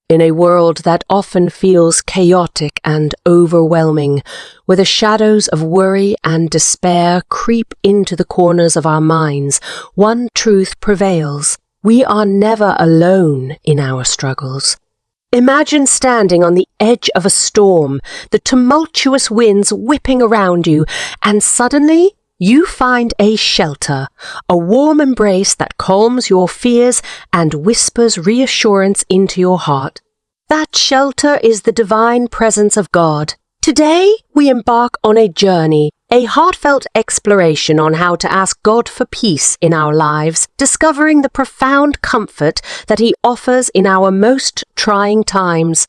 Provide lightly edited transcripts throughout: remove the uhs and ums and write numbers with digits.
In a world that often feels chaotic and overwhelming, where the shadows of worry and despair creep into the corners of our minds, one truth prevails: we are never alone in our struggles. Imagine standing on the edge of a storm, the tumultuous winds whipping around you, and suddenly you find a shelter, a warm embrace that calms your fears and whispers reassurance into your heart. That shelter is the divine presence of God. Today, we embark on a journey, a heartfelt exploration on how to ask God for peace in our lives, discovering the profound comfort that He offers in our most trying times.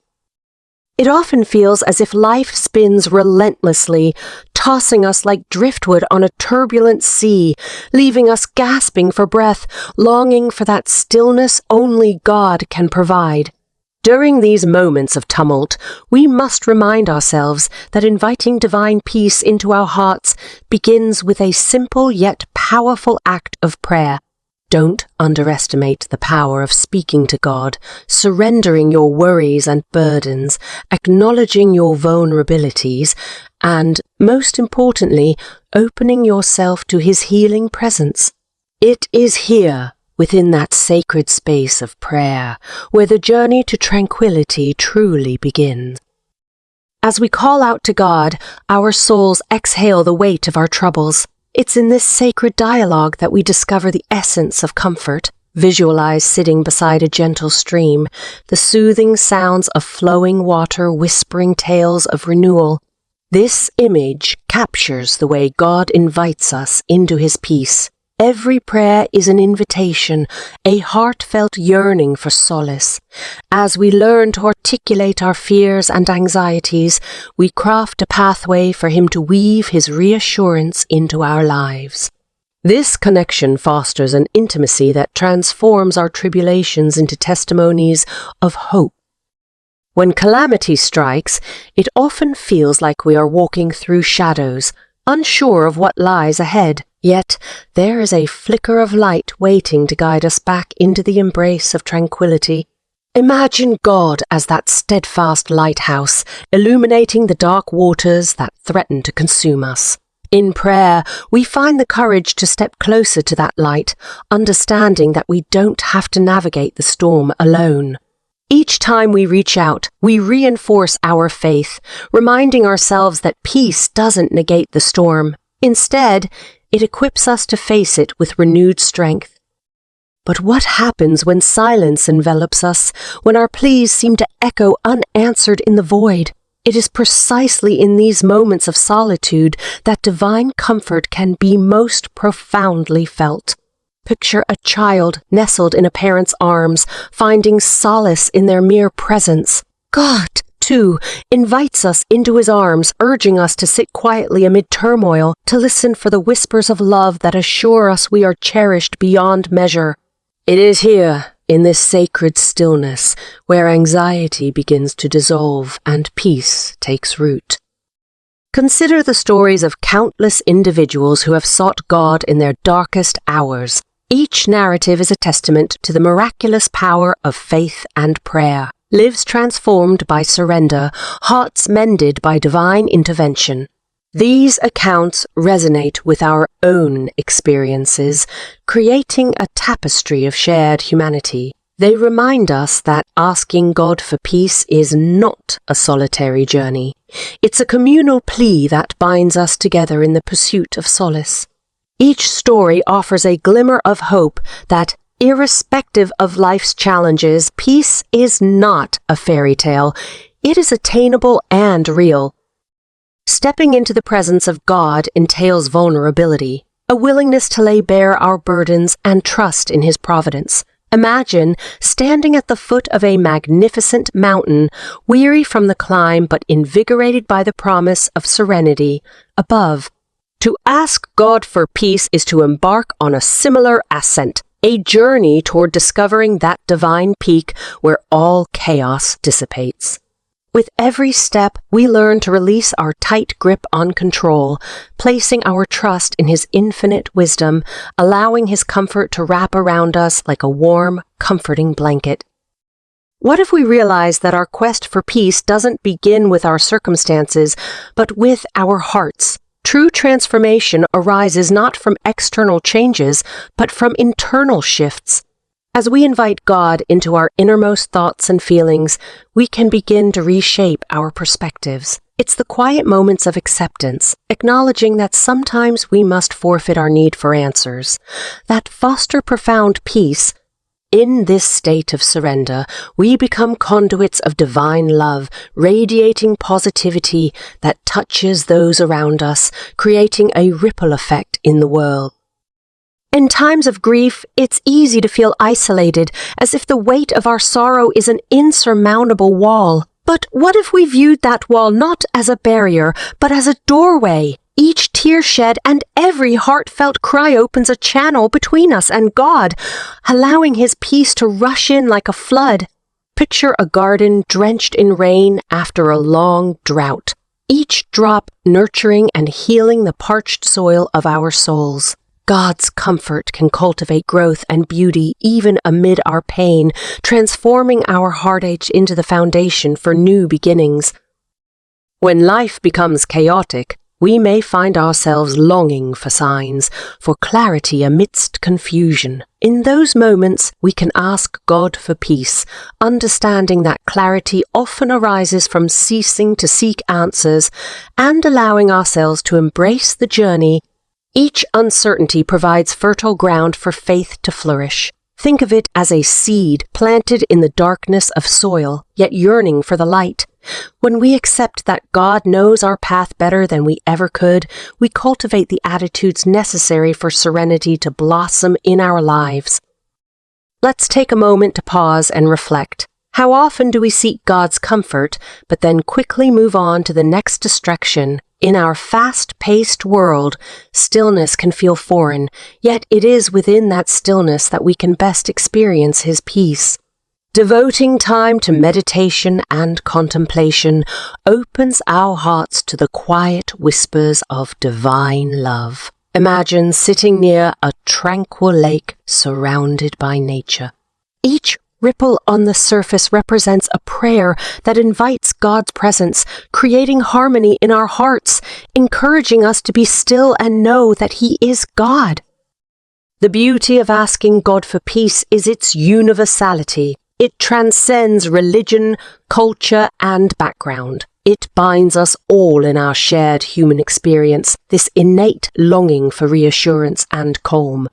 It often feels as if life spins relentlessly, tossing us like driftwood on a turbulent sea, leaving us gasping for breath, longing for that stillness only God can provide. During these moments of tumult, we must remind ourselves that inviting divine peace into our hearts begins with a simple yet powerful act of prayer. Don't underestimate the power of speaking to God, surrendering your worries and burdens, acknowledging your vulnerabilities, and, most importantly, opening yourself to His healing presence. It is here, within that sacred space of prayer, where the journey to tranquility truly begins. As we call out to God, our souls exhale the weight of our troubles. It's in this sacred dialogue that we discover the essence of comfort. Visualize sitting beside a gentle stream, the soothing sounds of flowing water whispering tales of renewal. This image captures the way God invites us into His peace. Every prayer is an invitation, a heartfelt yearning for solace. As we learn to articulate our fears and anxieties, we craft a pathway for Him to weave His reassurance into our lives. This connection fosters an intimacy that transforms our tribulations into testimonies of hope. When calamity strikes, it often feels like we are walking through shadows, unsure of what lies ahead. Yet there is a flicker of light waiting to guide us back into the embrace of tranquility. Imagine God as that steadfast lighthouse, illuminating the dark waters that threaten to consume us. In prayer, we find the courage to step closer to that light, understanding that we don't have to navigate the storm alone. Each time we reach out, we reinforce our faith, reminding ourselves that peace doesn't negate the storm. Instead, it equips us to face it with renewed strength. But what happens when silence envelops us, when our pleas seem to echo unanswered in the void? It is precisely in these moments of solitude that divine comfort can be most profoundly felt. Picture a child nestled in a parent's arms, finding solace in their mere presence. God, too, invites us into His arms, urging us to sit quietly amid turmoil, to listen for the whispers of love that assure us we are cherished beyond measure. It is here, in this sacred stillness, where anxiety begins to dissolve and peace takes root. Consider the stories of countless individuals who have sought God in their darkest hours. Each narrative is a testament to the miraculous power of faith and prayer. Lives transformed by surrender, hearts mended by divine intervention. These accounts resonate with our own experiences, creating a tapestry of shared humanity. They remind us that asking God for peace is not a solitary journey. It's a communal plea that binds us together in the pursuit of solace. Each story offers a glimmer of hope that, irrespective of life's challenges, peace is not a fairy tale. It is attainable and real. Stepping into the presence of God entails vulnerability, a willingness to lay bare our burdens and trust in His providence. Imagine standing at the foot of a magnificent mountain, weary from the climb but invigorated by the promise of serenity above. To ask God for peace is to embark on a similar ascent, a journey toward discovering that divine peak where all chaos dissipates. With every step, we learn to release our tight grip on control, placing our trust in His infinite wisdom, allowing His comfort to wrap around us like a warm, comforting blanket. What if we realize that our quest for peace doesn't begin with our circumstances, but with our hearts? True transformation arises not from external changes, but from internal shifts. As we invite God into our innermost thoughts and feelings, we can begin to reshape our perspectives. It's the quiet moments of acceptance, acknowledging that sometimes we must forfeit our need for answers, that foster profound peace. In this state of surrender, we become conduits of divine love, radiating positivity that touches those around us, creating a ripple effect in the world. In times of grief, it's easy to feel isolated, as if the weight of our sorrow is an insurmountable wall. But what if we viewed that wall not as a barrier, but as a doorway? Each tear shed and every heartfelt cry opens a channel between us and God, allowing His peace to rush in like a flood. Picture a garden drenched in rain after a long drought, each drop nurturing and healing the parched soil of our souls. God's comfort can cultivate growth and beauty even amid our pain, transforming our heartache into the foundation for new beginnings. When life becomes chaotic, we may find ourselves longing for signs, for clarity amidst confusion. In those moments, we can ask God for peace, understanding that clarity often arises from ceasing to seek answers and allowing ourselves to embrace the journey. Each uncertainty provides fertile ground for faith to flourish. Think of it as a seed planted in the darkness of soil, yet yearning for the light. When we accept that God knows our path better than we ever could, we cultivate the attitudes necessary for serenity to blossom in our lives. Let's take a moment to pause and reflect. How often do we seek God's comfort, but then quickly move on to the next distraction? In our fast-paced world, stillness can feel foreign, yet it is within that stillness that we can best experience His peace. Devoting time to meditation and contemplation opens our hearts to the quiet whispers of divine love. Imagine sitting near a tranquil lake surrounded by nature. Each ripple on the surface represents a prayer that invites God's presence, creating harmony in our hearts, encouraging us to be still and know that He is God. The beauty of asking God for peace is its universality. It transcends religion, culture, and background. It binds us all in our shared human experience, this innate longing for reassurance and calm.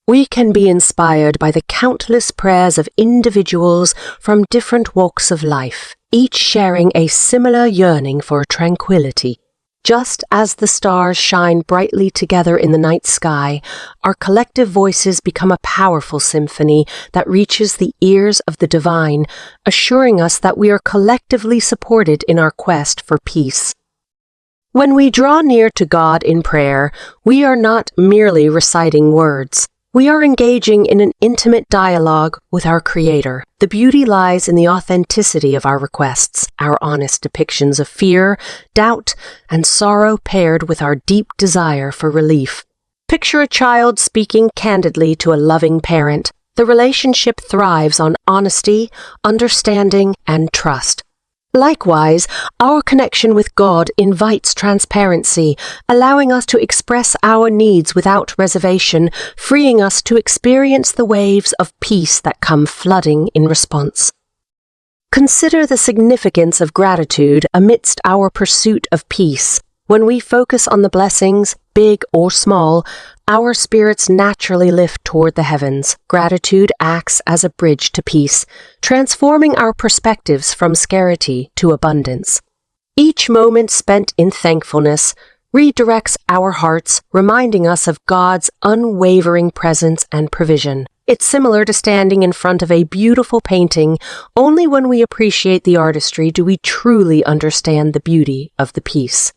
We can be inspired by the countless prayers of individuals from different walks of life, each sharing a similar yearning for tranquility. Just as the stars shine brightly together in the night sky, our collective voices become a powerful symphony that reaches the ears of the divine, assuring us that we are collectively supported in our quest for peace. When we draw near to God in prayer, we are not merely reciting words. We are engaging in an intimate dialogue with our Creator. The beauty lies in the authenticity of our requests, our honest depictions of fear, doubt, and sorrow paired with our deep desire for relief. Picture a child speaking candidly to a loving parent. The relationship thrives on honesty, understanding, and trust. Likewise, our connection with God invites transparency, allowing us to express our needs without reservation, freeing us to experience the waves of peace that come flooding in response. Consider the significance of gratitude amidst our pursuit of peace. When we focus on the blessings, big or small, our spirits naturally lift toward the heavens. Gratitude acts as a bridge to peace, transforming our perspectives from scarcity to abundance. Each moment spent in thankfulness redirects our hearts, reminding us of God's unwavering presence and provision. It's similar to standing in front of a beautiful painting. Only when we appreciate the artistry do we truly understand the beauty of the piece.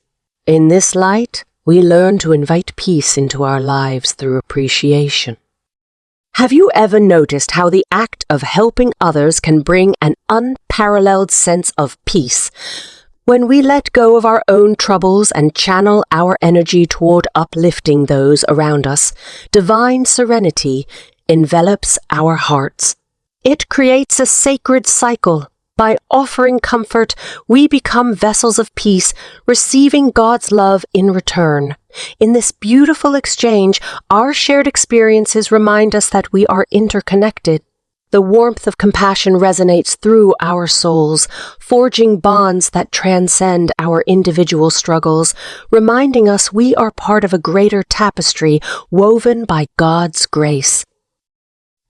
In this light, we learn to invite peace into our lives through appreciation. Have you ever noticed how the act of helping others can bring an unparalleled sense of peace? When we let go of our own troubles and channel our energy toward uplifting those around us, divine serenity envelops our hearts. It creates a sacred cycle. By offering comfort, we become vessels of peace, receiving God's love in return. In this beautiful exchange, our shared experiences remind us that we are interconnected. The warmth of compassion resonates through our souls, forging bonds that transcend our individual struggles, reminding us we are part of a greater tapestry woven by God's grace.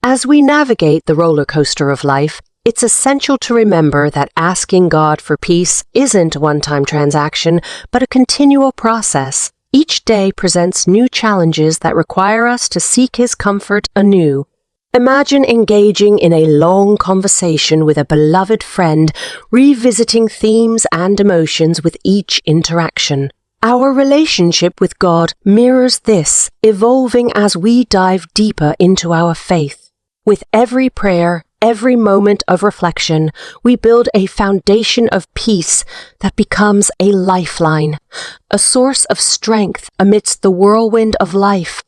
As we navigate the roller coaster of life, it's essential to remember that asking God for peace isn't a one-time transaction, but a continual process. Each day presents new challenges that require us to seek His comfort anew. Imagine engaging in a long conversation with a beloved friend, revisiting themes and emotions with each interaction. Our relationship with God mirrors this, evolving as we dive deeper into our faith. With every prayer, every moment of reflection, we build a foundation of peace that becomes a lifeline, a source of strength amidst the whirlwind of life.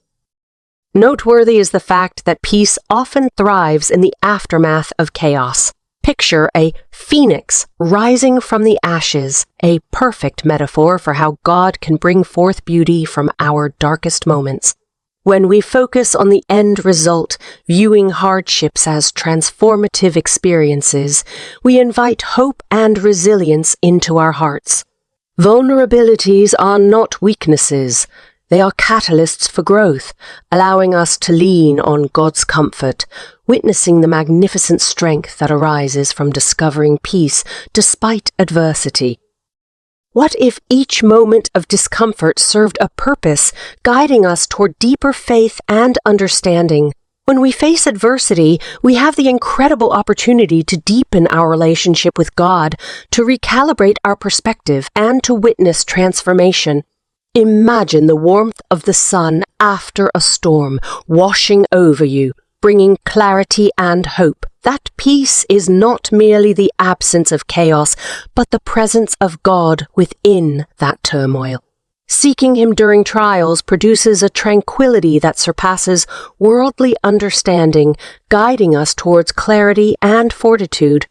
Noteworthy is the fact that peace often thrives in the aftermath of chaos. Picture a phoenix rising from the ashes, a perfect metaphor for how God can bring forth beauty from our darkest moments. When we focus on the end result, viewing hardships as transformative experiences, we invite hope and resilience into our hearts. Vulnerabilities are not weaknesses. They are catalysts for growth, allowing us to lean on God's comfort, witnessing the magnificent strength that arises from discovering peace despite adversity. What if each moment of discomfort served a purpose, guiding us toward deeper faith and understanding? When we face adversity, we have the incredible opportunity to deepen our relationship with God, to recalibrate our perspective, and to witness transformation. Imagine the warmth of the sun after a storm, washing over you, bringing clarity and hope. That peace is not merely the absence of chaos, but the presence of God within that turmoil. Seeking Him during trials produces a tranquility that surpasses worldly understanding, guiding us towards clarity and fortitude.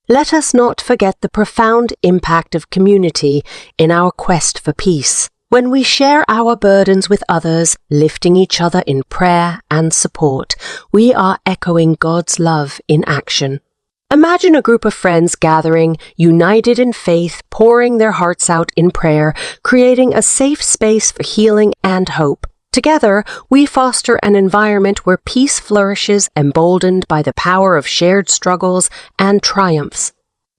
Let us not forget the profound impact of community in our quest for peace. When we share our burdens with others, lifting each other in prayer and support, we are echoing God's love in action. Imagine a group of friends gathering, united in faith, pouring their hearts out in prayer, creating a safe space for healing and hope. Together, we foster an environment where peace flourishes, emboldened by the power of shared struggles and triumphs.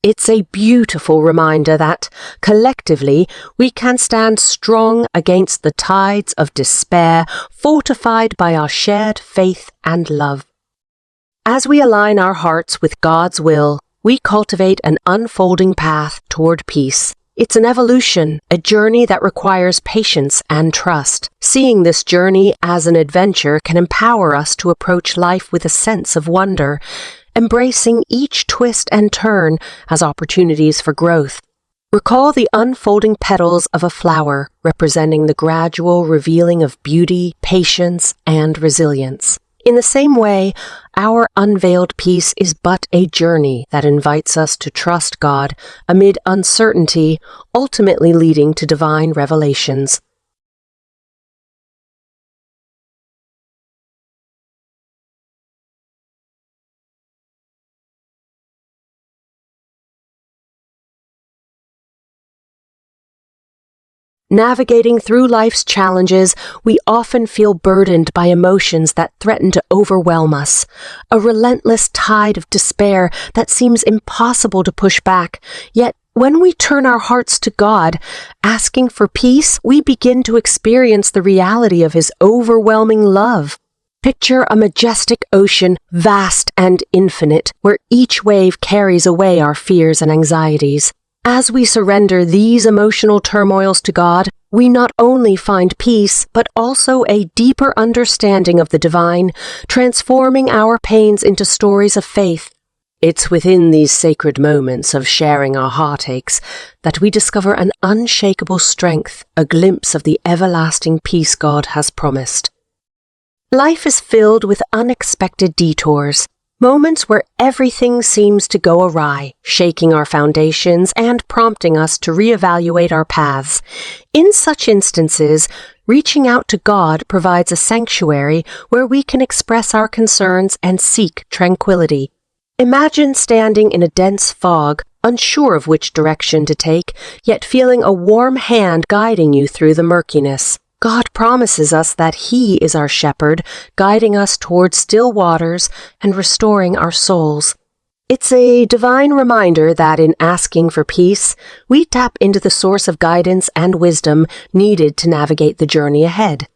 It's a beautiful reminder that, collectively, we can stand strong against the tides of despair, fortified by our shared faith and love. As we align our hearts with God's will, we cultivate an unfolding path toward peace. It's an evolution, a journey that requires patience and trust. Seeing this journey as an adventure can empower us to approach life with a sense of wonder, embracing each twist and turn as opportunities for growth. Recall the unfolding petals of a flower, representing the gradual revealing of beauty, patience, and resilience. In the same way, our unveiled peace is but a journey that invites us to trust God amid uncertainty, ultimately leading to divine revelations. Navigating through life's challenges, we often feel burdened by emotions that threaten to overwhelm us, a relentless tide of despair that seems impossible to push back. Yet, when we turn our hearts to God, asking for peace, we begin to experience the reality of His overwhelming love. Picture a majestic ocean, vast and infinite, where each wave carries away our fears and anxieties. As we surrender these emotional turmoils to God, we not only find peace, but also a deeper understanding of the divine, transforming our pains into stories of faith. It's within these sacred moments of sharing our heartaches that we discover an unshakable strength, a glimpse of the everlasting peace God has promised. Life is filled with unexpected detours. Moments where everything seems to go awry, shaking our foundations and prompting us to reevaluate our paths. In such instances, reaching out to God provides a sanctuary where we can express our concerns and seek tranquility. Imagine standing in a dense fog, unsure of which direction to take, yet feeling a warm hand guiding you through the murkiness. God promises us that He is our shepherd, guiding us towards still waters and restoring our souls. It's a divine reminder that in asking for peace, we tap into the source of guidance and wisdom needed to navigate the journey ahead.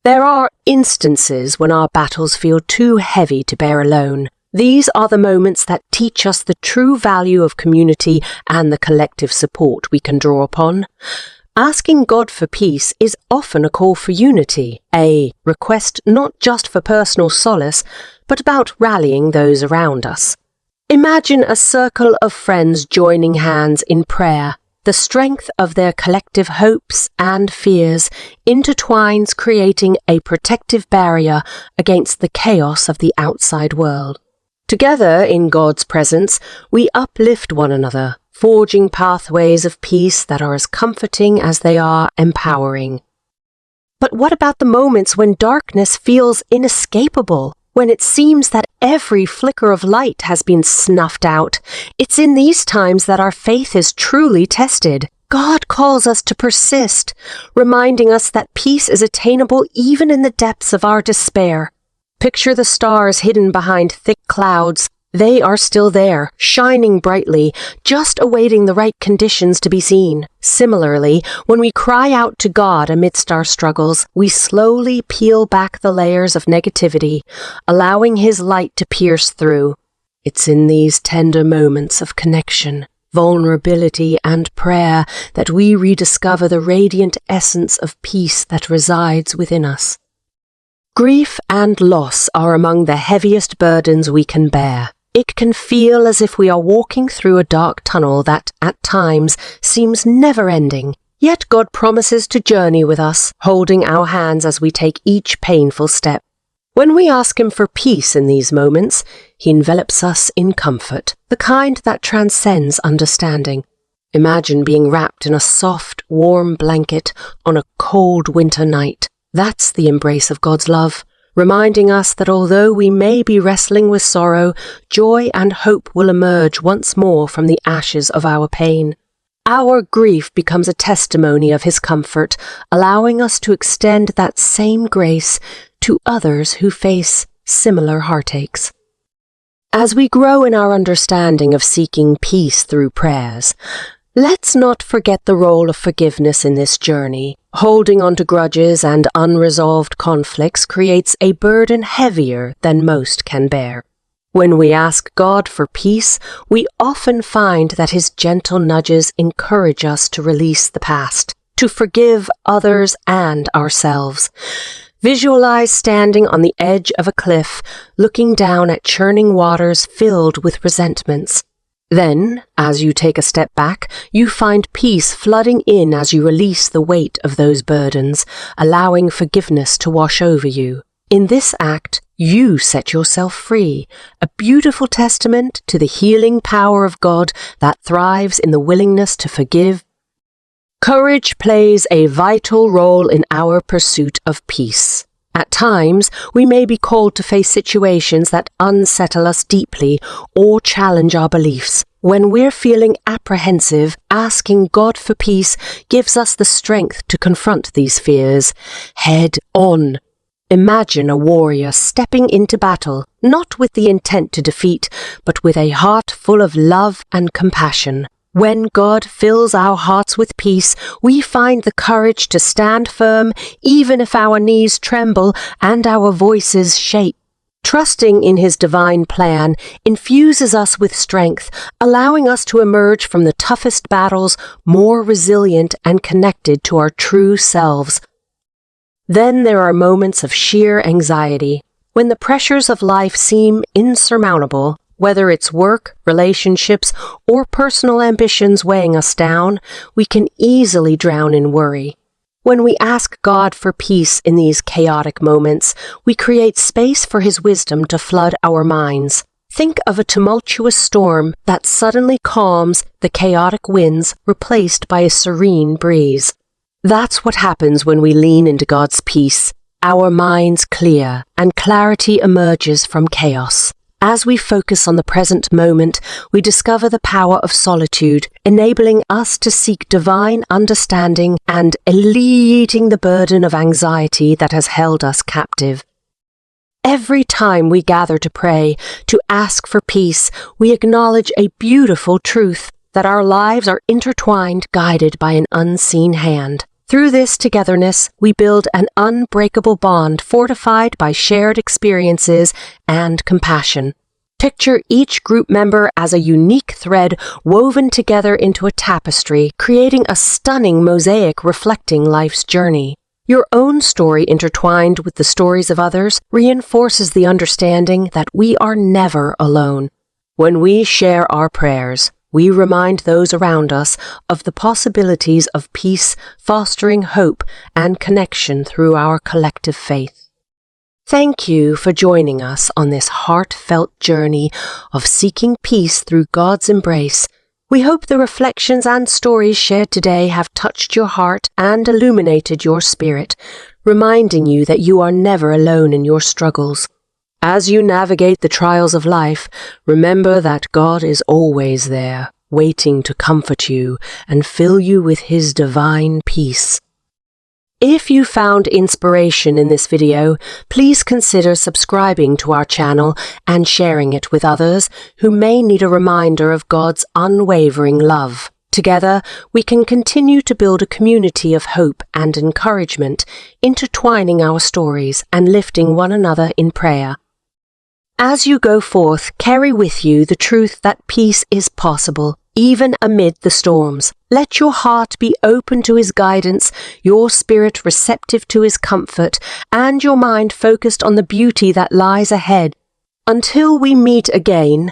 There are instances when our battles feel too heavy to bear alone. These are the moments that teach us the true value of community and the collective support we can draw upon. Asking God for peace is often a call for unity, a request not just for personal solace, but about rallying those around us. Imagine a circle of friends joining hands in prayer. The strength of their collective hopes and fears intertwines, creating a protective barrier against the chaos of the outside world. Together, in God's presence, we uplift one another, forging pathways of peace that are as comforting as they are empowering. But what about the moments when darkness feels inescapable, when it seems that every flicker of light has been snuffed out? It's in these times that our faith is truly tested. God calls us to persist, reminding us that peace is attainable even in the depths of our despair. Picture the stars hidden behind thick clouds. They are still there, shining brightly, just awaiting the right conditions to be seen. Similarly, when we cry out to God amidst our struggles, we slowly peel back the layers of negativity, allowing His light to pierce through. It's in these tender moments of connection, vulnerability, and prayer that we rediscover the radiant essence of peace that resides within us. Grief and loss are among the heaviest burdens we can bear. It can feel as if we are walking through a dark tunnel that, at times, seems never-ending. Yet God promises to journey with us, holding our hands as we take each painful step. When we ask Him for peace in these moments, He envelops us in comfort, the kind that transcends understanding. Imagine being wrapped in a soft, warm blanket on a cold winter night. That's the embrace of God's love, reminding us that although we may be wrestling with sorrow, joy and hope will emerge once more from the ashes of our pain. Our grief becomes a testimony of His comfort, allowing us to extend that same grace to others who face similar heartaches. As we grow in our understanding of seeking peace through prayers, let's not forget the role of forgiveness in this journey. Holding on to grudges and unresolved conflicts creates a burden heavier than most can bear. When we ask God for peace, we often find that His gentle nudges encourage us to release the past, to forgive others and ourselves. Visualize standing on the edge of a cliff, looking down at churning waters filled with resentments. Then, as you take a step back, you find peace flooding in as you release the weight of those burdens, allowing forgiveness to wash over you. In this act, you set yourself free, a beautiful testament to the healing power of God that thrives in the willingness to forgive. Courage plays a vital role in our pursuit of peace. At times, we may be called to face situations that unsettle us deeply or challenge our beliefs. When we're feeling apprehensive, asking God for peace gives us the strength to confront these fears head on. Imagine a warrior stepping into battle, not with the intent to defeat, but with a heart full of love and compassion. When God fills our hearts with peace, we find the courage to stand firm even if our knees tremble and our voices shake. Trusting in His divine plan infuses us with strength, allowing us to emerge from the toughest battles more resilient and connected to our true selves. Then there are moments of sheer anxiety, when the pressures of life seem insurmountable. Whether it's work, relationships, or personal ambitions weighing us down, we can easily drown in worry. When we ask God for peace in these chaotic moments, we create space for His wisdom to flood our minds. Think of a tumultuous storm that suddenly calms the chaotic winds, replaced by a serene breeze. That's what happens when we lean into God's peace. Our minds clear, and clarity emerges from chaos. As we focus on the present moment, we discover the power of solitude, enabling us to seek divine understanding and alleviating the burden of anxiety that has held us captive. Every time we gather to pray, to ask for peace, we acknowledge a beautiful truth that our lives are intertwined, guided by an unseen hand. Through this togetherness, we build an unbreakable bond fortified by shared experiences and compassion. Picture each group member as a unique thread woven together into a tapestry, creating a stunning mosaic reflecting life's journey. Your own story, intertwined with the stories of others, reinforces the understanding that we are never alone. When we share our prayers, we remind those around us of the possibilities of peace, fostering hope and connection through our collective faith. Thank you for joining us on this heartfelt journey of seeking peace through God's embrace. We hope the reflections and stories shared today have touched your heart and illuminated your spirit, reminding you that you are never alone in your struggles. As you navigate the trials of life, remember that God is always there, waiting to comfort you and fill you with His divine peace. If you found inspiration in this video, please consider subscribing to our channel and sharing it with others who may need a reminder of God's unwavering love. Together, we can continue to build a community of hope and encouragement, intertwining our stories and lifting one another in prayer. As you go forth, carry with you the truth that peace is possible, even amid the storms. Let your heart be open to His guidance, your spirit receptive to His comfort, and your mind focused on the beauty that lies ahead. Until we meet again,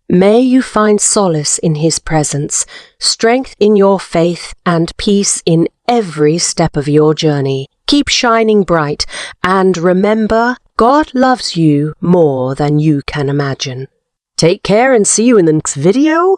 may you find solace in His presence, strength in your faith, and peace in every step of your journey. Keep shining bright, and remember, God loves you more than you can imagine. Take care and see you in the next video.